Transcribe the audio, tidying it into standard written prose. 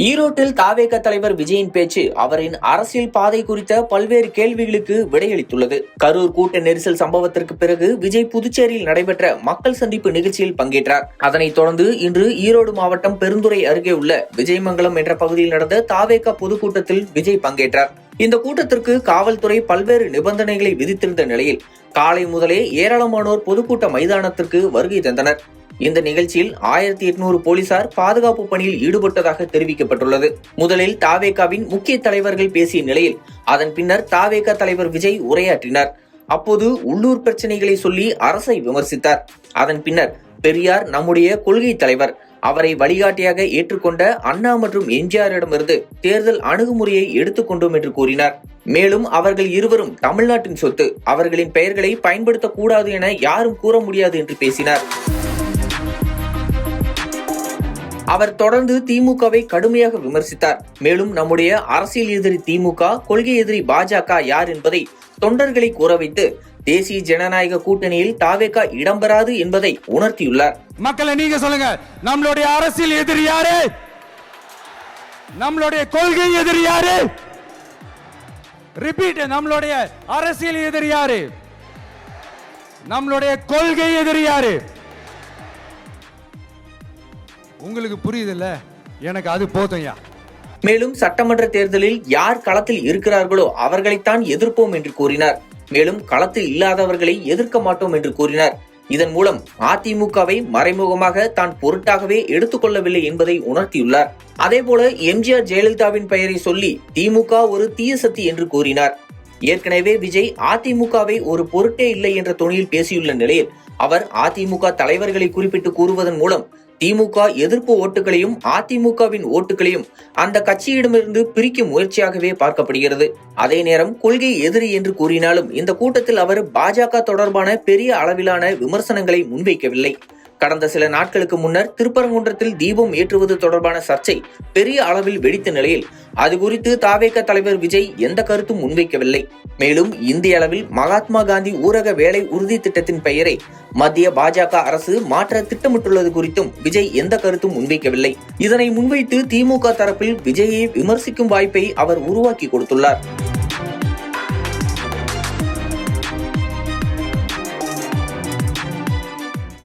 ஈரோட்டில் தாவேக தலைவர் விஜயின் பேச்சு அவரின் அரசியல் பாதை குறித்த பல்வேறு கேள்விகளுக்கு விடையளித்துள்ளது. கரூர் கூட்ட நெரிசல் சம்பவத்திற்கு பிறகு விஜய் புதுச்சேரியில் நடைபெற்ற மக்கள் சந்திப்பு நிகழ்ச்சியில் பங்கேற்றார். அதனைத் தொடர்ந்து இன்று ஈரோடு மாவட்டம் பெருந்துறை அருகே உள்ள விஜயமங்கலம் என்ற பகுதியில் நடந்த தாவேக பொதுக்கூட்டத்தில் விஜய் பங்கேற்றார். இந்த கூட்டத்திற்கு காவல்துறை பல்வேறு நிபந்தனைகளை விதித்திருந்த நிலையில் காலை முதலே ஏராளமானோர் பொதுக்கூட்ட மைதானத்திற்கு வருகை தந்தனர். இந்த நிகழ்ச்சியில் 1800 போலீசார் பாதுகாப்பு பணியில் ஈடுபட்டதாக தெரிவிக்கப்பட்டுள்ளது. முதலில் தாவேகாவின் முக்கிய தலைவர்கள் பேசிய நிலையில் அதன் பின்னர் தாவேகா தலைவர் விஜய் உரையாற்றினார். அப்போது உள்ளூர் பிரச்சனைகளை சொல்லி அரசை விமர்சித்தார். அதன் பின்னர் பெரியார் நம்முடைய கொள்கை தலைவர், அவரை வழிகாட்டியாக ஏற்றுக்கொண்ட அண்ணா மற்றும் எம்ஜிஆரிடமிருந்து தேர்தல் அணுகுமுறையை எடுத்துக்கொண்டோம் என்று கூறினார். மேலும் அவர்கள் இருவரும் தமிழ்நாட்டின் சொத்து, அவர்களின் பெயர்களை பயன்படுத்தக்கூடாது என யாரும் கூற முடியாது என்று பேசினார். அவர் தொடர்ந்து திமுகவை கடுமையாக விமர்சித்தார். மேலும் நம்முடைய அரசியல் எதிரி திமுக, கொள்கை எதிரி பாஜக யார் என்பதை தொண்டர்களை கூற வைத்து தேசிய ஜனநாயக கூட்டணியில் தாவேகா இடம்பெறாது என்பதை உணர்த்தியுள்ளார். மக்களை நீங்க சொல்லுங்க, நம்மளுடைய அரசியல் எதிரி யாரு? நம்மளுடைய கொள்கை எதிரி யாரு? ரிப்பீட், நம்மளுடைய அரசியல் எதிரி யாரு? நம்மளுடைய கொள்கை எதிரி யாரு? உங்களுக்கு புரியுதுல்ல? எனக்கு அது போதும்யா. மேலும் சட்டமன்ற தேர்தலில் யார் களத்தில் இருக்கிறார்களோ அவர்களைத்தான் எதிர்ப்போம் என்று கூறினார். மேலும் களத்தில் இல்லாதவர்களை எதிர்க்க மாட்டோம் என்று கூறினார். இதன் மூலம் அதிமுகவை மறைமுகமாக தான் பொருட்டாகவே எடுத்துக்கொள்ளவில்லை என்பதை உணர்த்தியுள்ளார். அதேபோல எம்ஜிஆர் ஜெயலலிதாவின் பெயரை சொல்லி திமுக ஒரு தீய சக்தி என்று கூறினார். ஏற்கனவே விஜய் அதிமுகவை ஒரு பொருட்டே இல்லை என்ற தொனியில் பேசியுள்ள நிலையில் அவர் அதிமுக தலைவர்களை குறிப்பிட்டு கூறுவதன் மூலம் திமுக எதிர்ப்பு ஓட்டுகளையும் அதிமுகவின் ஓட்டுகளையும் அந்த கட்சியிடமிருந்து பிரிக்கும் முயற்சியாகவே பார்க்கப்படுகிறது. அதே நேரம் கொள்கை எதிரி என்று கூறினாலும் இந்த கூட்டத்தில் அவர் பாஜக தொடர்பான பெரிய அளவிலான விமர்சனங்களை முன்வைக்கவில்லை. கடந்த சில நாட்களுக்கு முன்னர் திருப்பரங்குன்றத்தில் தீபம் ஏற்றுவது தொடர்பான சர்ச்சை பெரிய அளவில் வெடித்த நிலையில் அது குறித்து தாவேக தலைவர் விஜய் எந்த கருத்தும் முன்வைக்கவில்லை. மேலும் இந்திய அளவில் மகாத்மா காந்தி ஊரக வேலை உறுதி திட்டத்தின் பெயரை மத்திய பாஜக அரசு மாற்ற திட்டமிட்டுள்ளது குறித்தும் விஜய் எந்த கருத்தும் முன்வைக்கவில்லை. இதனை முன்வைத்து திமுக தரப்பில் விஜயை விமர்சிக்கும் வாய்ப்பை அவர் உருவாக்கி கொடுத்துள்ளார்.